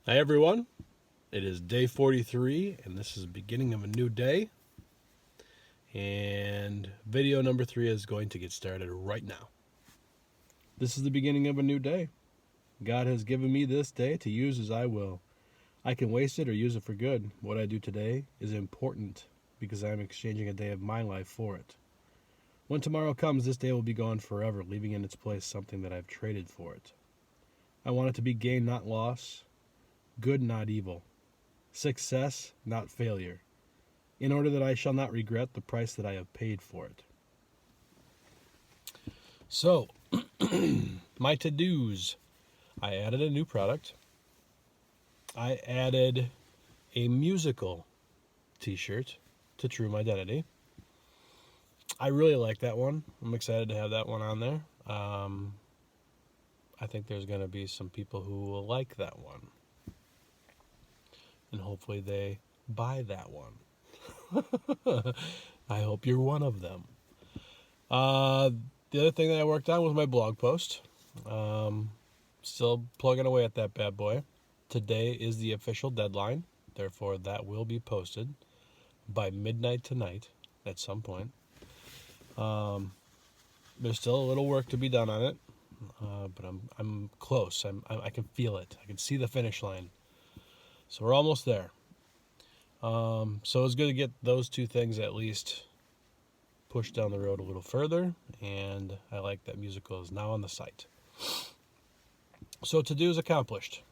Hi everyone, it is day 43 and this is the beginning of a new day, and video number 3 is going to get started right now. This is the beginning of a new day. God has given me this day to use as I will. I can waste it or use it for good. What I do today is important because I am exchanging a day of my life for it. When tomorrow comes, this day will be gone forever, leaving in its place something that I've traded for it. I want it to be gain, not loss. Good, not evil. Success, not failure. In order that I shall not regret the price that I have paid for it. So, my to-dos. I added a new product. I added a musical t-shirt to True My Identity. I really like that one. I'm excited to have that one on there. I think there's going to be some people who will like that one. And hopefully they buy that one. I hope you're one of them. The other thing that I worked on was my blog post. Still plugging away at that bad boy. Today is the official deadline. Therefore, that will be posted by midnight tonight at some point. There's still a little work to be done on it, but I'm close. I can feel it. I can see the finish line. So we're almost there. So it's good to get those two things at least pushed down the road a little further, and I like that musical is now on the site. So to-do is accomplished.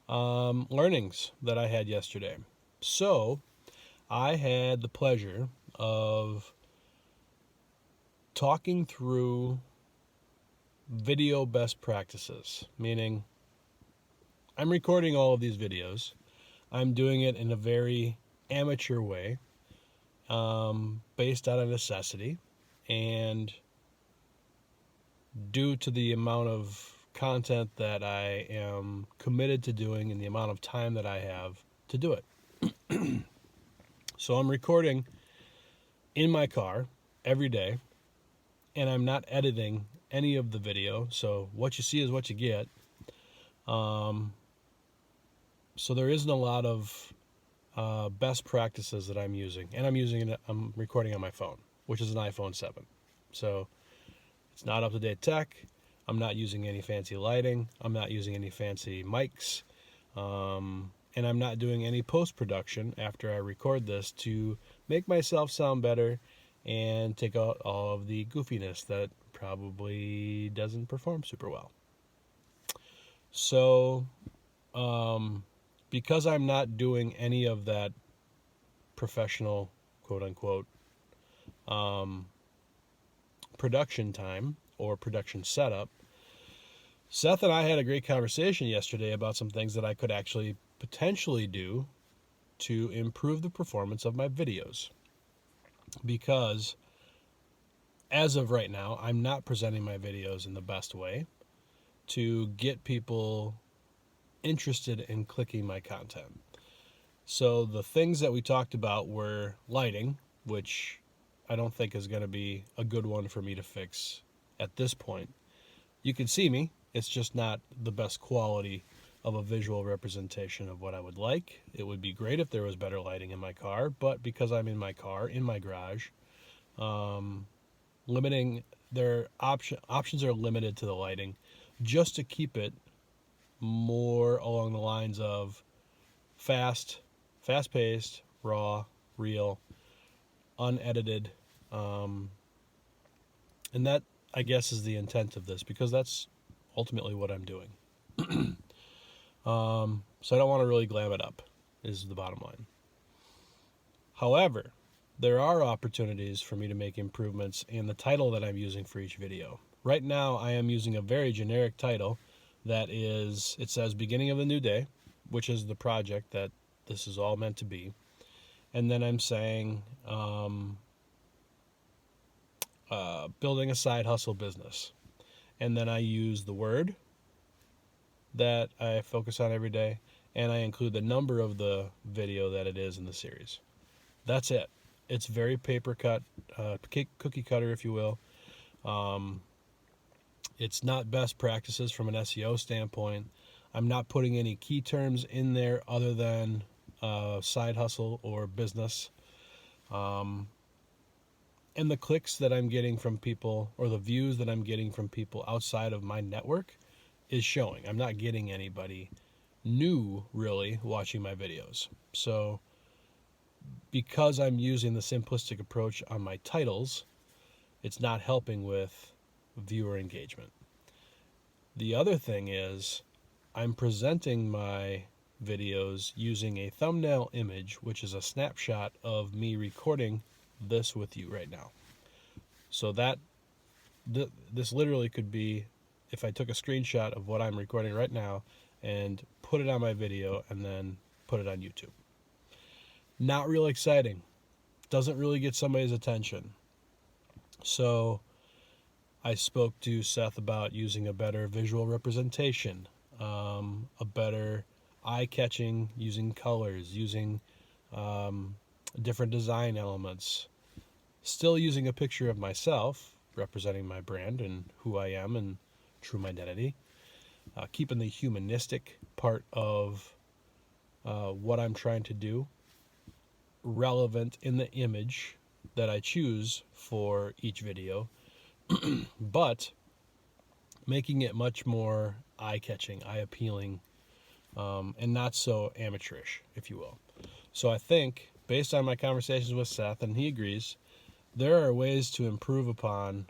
Learnings that I had yesterday. So I had the pleasure of talking through video best practices, meaning I'm recording all of these videos. I'm doing it in a very amateur way, based out of necessity, and due to the amount of content that I am committed to doing and the amount of time that I have to do it. So I'm recording in my car every day, and I'm not editing any of the video, so what you see is what you get. So there isn't a lot of best practices that I'm using, and I'm recording on my phone, which is an iPhone 7. So it's not up-to-date tech. I'm not using any fancy lighting. I'm not using any fancy mics. And I'm not doing any post-production after I record this to make myself sound better and take out all of the goofiness that probably doesn't perform super well. So, because I'm not doing any of that professional, quote-unquote, production time or production setup, Seth and I had a great conversation yesterday about some things that I could actually potentially do to improve the performance of my videos. Because as of right now, I'm not presenting my videos in the best way to get people interested in clicking my content. So the things that we talked about were lighting, which I don't think is going to be a good one for me to fix at this point. You can see me. It's just not the best quality of a visual representation of what I would like. It would be great if there was better lighting in my car, but because I'm in my car, in my garage, limiting their options are limited to the lighting just to keep it more along the lines of fast-paced, raw, real, unedited, and that, I guess, is the intent of this, because that's ultimately what I'm doing. So I don't want to really glam it up, is the bottom line. However, there are opportunities for me to make improvements in the title that I'm using for each video. Right now, I am using a very generic title that is, it says beginning of a new day, which is the project that this is all meant to be. And then I'm saying building a side hustle business. And then I use the word that I focus on every day, and I include the number of the video that it is in the series. That's it. It's very paper cut, cookie cutter, if you will. It's not best practices from an SEO standpoint. I'm not putting any key terms in there other than side hustle or business. And the clicks that I'm getting from people, or the views that I'm getting from people outside of my network, is showing. I'm not getting anybody new really watching my videos. So because I'm using the simplistic approach on my titles, it's not helping with viewer engagement. The other thing is I'm presenting my videos using a thumbnail image, which is a snapshot of me recording this with you right now. So that this literally could be if I took a screenshot of what I'm recording right now and put it on my video and then put it on YouTube. Not real exciting. Doesn't really get somebody's attention. So I spoke to Seth about using a better visual representation, a better eye-catching, using colors, using different design elements, still using a picture of myself representing my brand and who I am and true identity, keeping the humanistic part of what I'm trying to do relevant in the image that I choose for each video, but making it much more eye-catching, eye-appealing, and not so amateurish, if you will. So I think, based on my conversations with Seth, and he agrees, there are ways to improve upon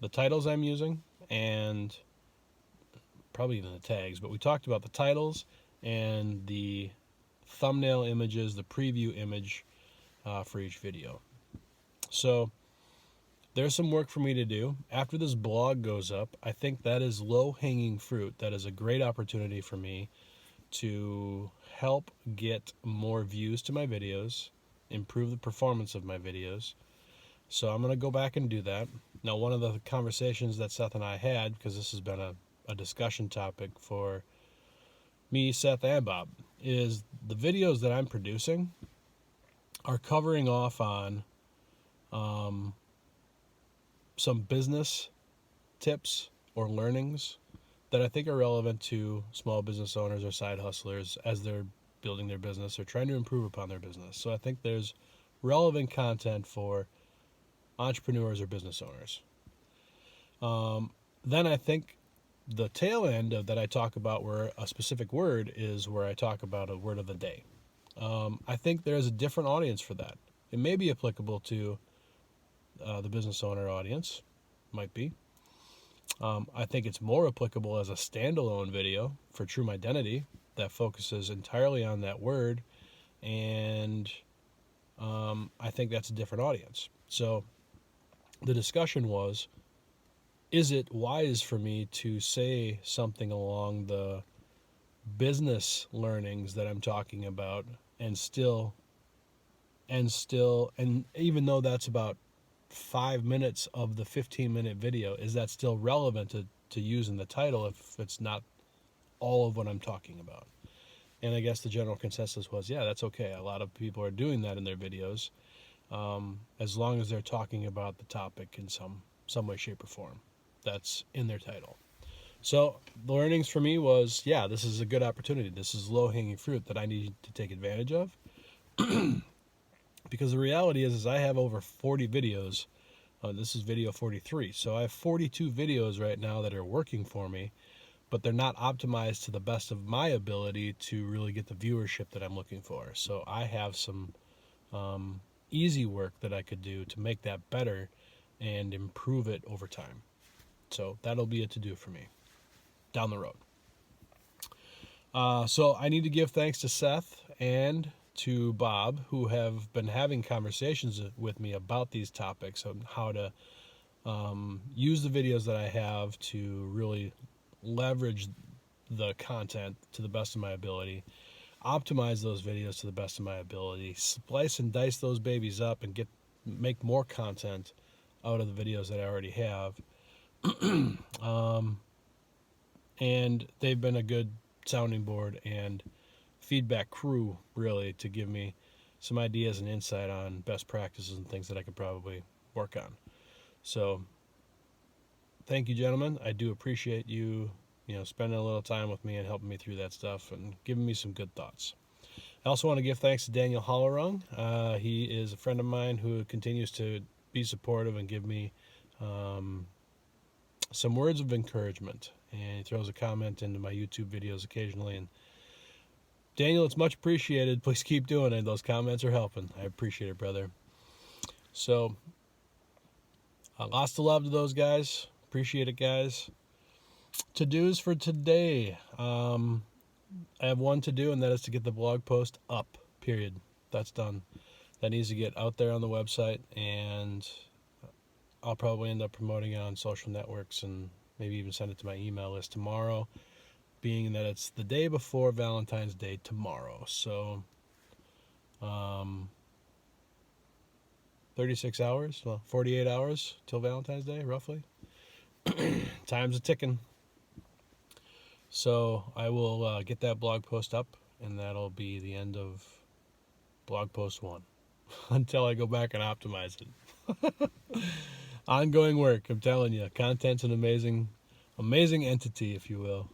the titles I'm using and probably even the tags, but we talked about the titles and the thumbnail images, the preview image for each video. So there's some work for me to do. After this blog goes up, I think that is low-hanging fruit. That is a great opportunity for me to help get more views to my videos, improve the performance of my videos. So I'm going to go back and do that. Now, one of the conversations that Seth and I had, because this has been a discussion topic for me, Seth, and Bob, is the videos that I'm producing are covering off on some business tips or learnings that I think are relevant to small business owners or side hustlers as they're building their business or trying to improve upon their business. So I think there's relevant content for entrepreneurs or business owners. Then I think the tail end of that I talk about where a specific word is where I talk about a word of the day. I think there's a different audience for that. It may be applicable to the business owner audience, might be. I think it's more applicable as a standalone video for True Identity that focuses entirely on that word, and I think that's a different audience. So the discussion was, is it wise for me to say something along the business learnings that I'm talking about and even though that's about 5 minutes of the 15-minute video, is that still relevant to use in the title if it's not all of what I'm talking about? And I guess the general consensus was, yeah, that's okay. A lot of people are doing that in their videos, as long as they're talking about the topic in some way, shape, or form that's in their title. So the learnings for me was, yeah, this is a good opportunity. This is low-hanging fruit that I need to take advantage of. Because the reality is I have over 40 videos. This is video 43. So I have 42 videos right now that are working for me, but they're not optimized to the best of my ability to really get the viewership that I'm looking for. So I have some easy work that I could do to make that better and improve it over time. So that'll be a to-do for me down the road. So I need to give thanks to Seth and to Bob, who have been having conversations with me about these topics on how to use the videos that I have to really leverage the content to the best of my ability, optimize those videos to the best of my ability, splice and dice those babies up and make more content out of the videos that I already have. And they've been a good sounding board and feedback crew, really, to give me some ideas and insight on best practices and things that I could probably work on. So thank you, gentlemen. I do appreciate you spending a little time with me and helping me through that stuff and giving me some good thoughts. I also want to give thanks to Daniel Hollerung. He is a friend of mine who continues to be supportive and give me some words of encouragement. And he throws a comment into my YouTube videos occasionally. And Daniel, it's much appreciated. Please keep doing it. Those comments are helping. I appreciate it, brother. So, lots of love to those guys. Appreciate it, guys. To-dos for today. I have one to do, and that is to get the blog post up, period. That's done. That needs to get out there on the website, and I'll probably end up promoting it on social networks and maybe even send it to my email list tomorrow, being that it's the day before Valentine's Day tomorrow. So, 36 hours, well, 48 hours till Valentine's Day, roughly. Time's a ticking. So I will get that blog post up, and that'll be the end of blog post 1 until I go back and optimize it. Ongoing work, I'm telling you. Content's an amazing entity, if you will.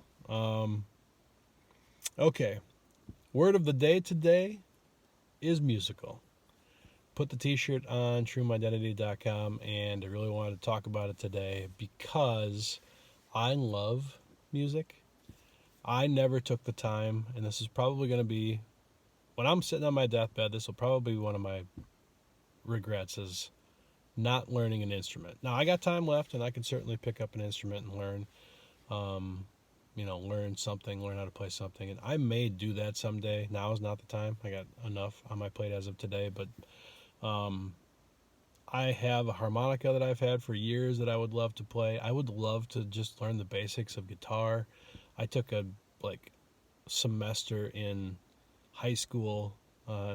Okay. Word of the day today is musical. Put the t-shirt on shroomidentity.com, and I really wanted to talk about it today because I love music. I never took the time, and this is probably going to be, when I'm sitting on my deathbed, this will probably be one of my regrets, is not learning an instrument. Now, I got time left, and I can certainly pick up an instrument and learn, learn something, learn how to play something, and I may do that someday. Now is not the time. I got enough on my plate as of today, but I have a harmonica that I've had for years that I would love to play. I would love to just learn the basics of guitar. I took a semester in high school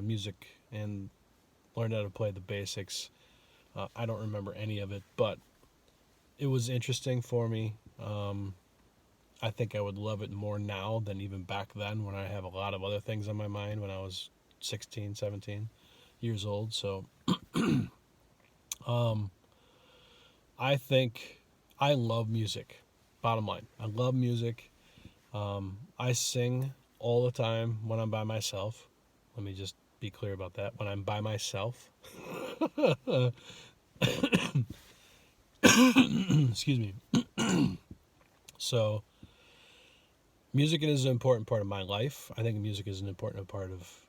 music and learned how to play the basics. I don't remember any of it, but it was interesting for me. I think I would love it more now than even back then, when I have a lot of other things on my mind when I was 16, 17 years old. So I think I love music. Bottom line, I love music. I sing all the time when I'm by myself. Let me just be clear about that. When I'm by myself. Excuse me. So, music is an important part of my life. I think music is an important part of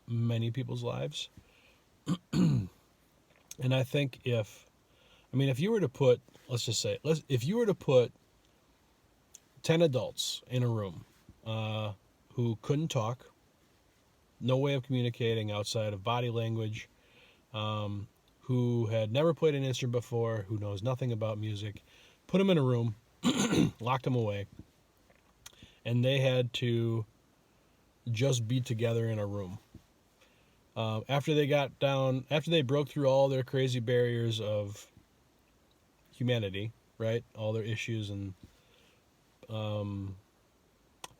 many people's lives. And I think if you were to put, if you were to put 10 adults in a room who couldn't talk, no way of communicating outside of body language, who had never played an instrument before, who knows nothing about music, put them in a room, locked them away, and they had to just be together in a room. After they broke through all their crazy barriers of humanity, right? All their issues and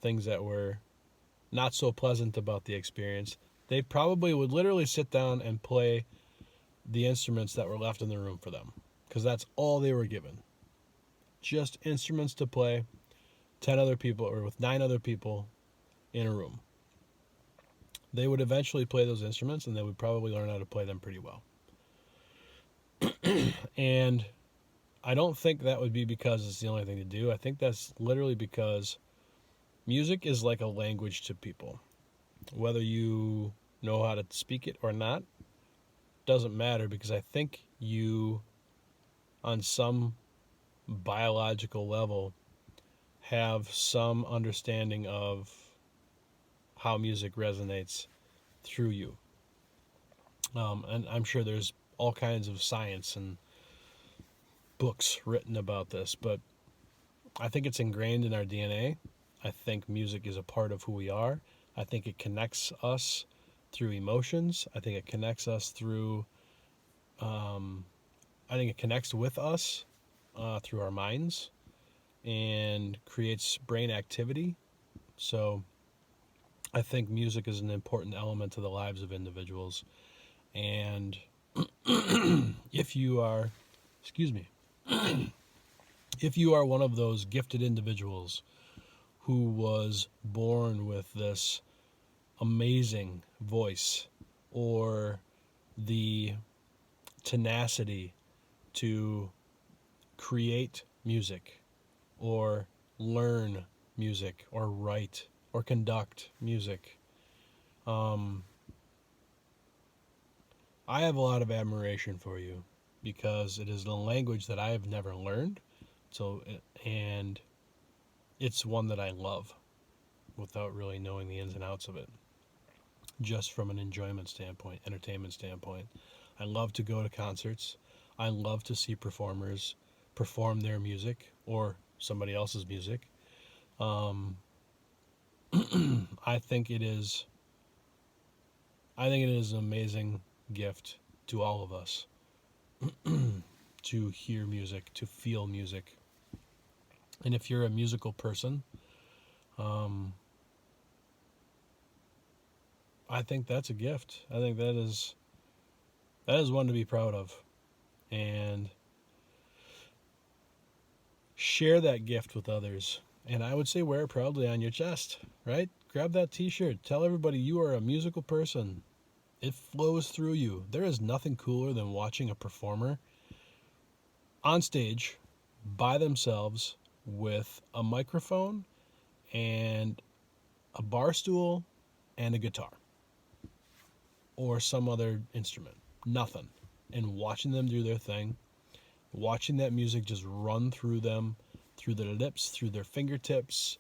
things that were not so pleasant about the experience, they probably would literally sit down and play the instruments that were left in the room for them, because that's all they were given. Just instruments to play, 10 other people, or with 9 other people in a room. They would eventually play those instruments, and they would probably learn how to play them pretty well. And I don't think that would be because it's the only thing to do. I think that's literally because music is like a language to people. Whether you know how to speak it or not doesn't matter, because I think you, on some biological level, have some understanding of how music resonates through you. And I'm sure there's all kinds of science and books written about this, but I think it's ingrained in our DNA. I think music is a part of who we are. I think it connects us through emotions. I think it connects us through, I think it connects with us through our minds and creates brain activity. So I think music is an important element to the lives of individuals. And if you are, If you are one of those gifted individuals who was born with this amazing voice or the tenacity to create music or learn music or write or conduct music, I have a lot of admiration for you because it is a language that I have never learned. And it's one that I love without really knowing the ins and outs of it, just from an enjoyment standpoint, entertainment standpoint. I love to go to concerts. I love to see performers perform their music or somebody else's music. I think it is an amazing gift to all of us to hear music, to feel music. And if you're a musical person, I think that's a gift. I think that is one to be proud of. And share that gift with others. And I would say wear it proudly on your chest, right? Grab that t-shirt. Tell everybody you are a musical person. It flows through you. There is nothing cooler than watching a performer on stage by themselves with a microphone and a bar stool and a guitar or some other instrument. Nothing. And watching them do their thing, watching that music just run through them, through their lips, through their fingertips,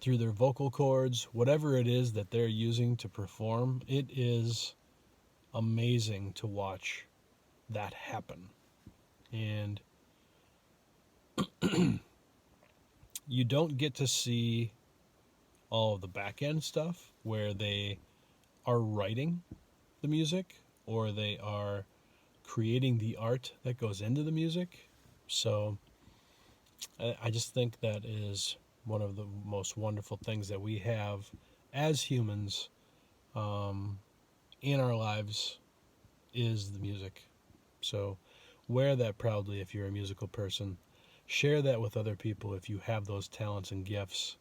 through their vocal cords, whatever it is that they're using to perform, it is amazing to watch that happen. And you don't get to see all of the back end stuff where they are writing the music or they are creating the art that goes into the music. So I just think that is one of the most wonderful things that we have as humans in our lives is the music. So wear that proudly if you're a musical person. Share that with other people if you have those talents and gifts.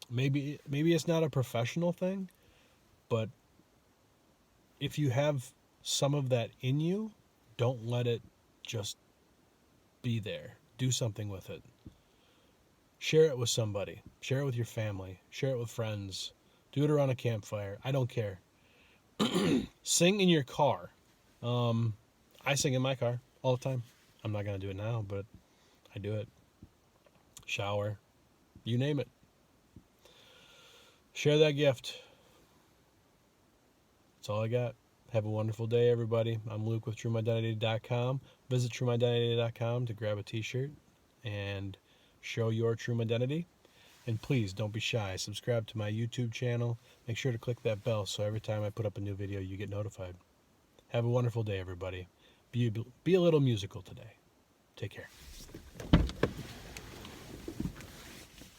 Maybe it's not a professional thing, but if you have some of that in you, don't let it just be there. Do something with it. Share it with somebody. Share it with your family. Share it with friends. Do it around a campfire. I don't care. Sing in your car. I sing in my car all the time. I'm not going to do it now, but I do it. Shower. You name it. Share that gift. That's all I got. Have a wonderful day, everybody. I'm Luke with TrueMidentity.com. Visit TrueMidentity.com to grab a t-shirt and show your true identity. And please don't be shy. Subscribe to my YouTube channel. Make sure to click that bell so every time I put up a new video, you get notified. Have a wonderful day, everybody. Be a little musical today. Take care.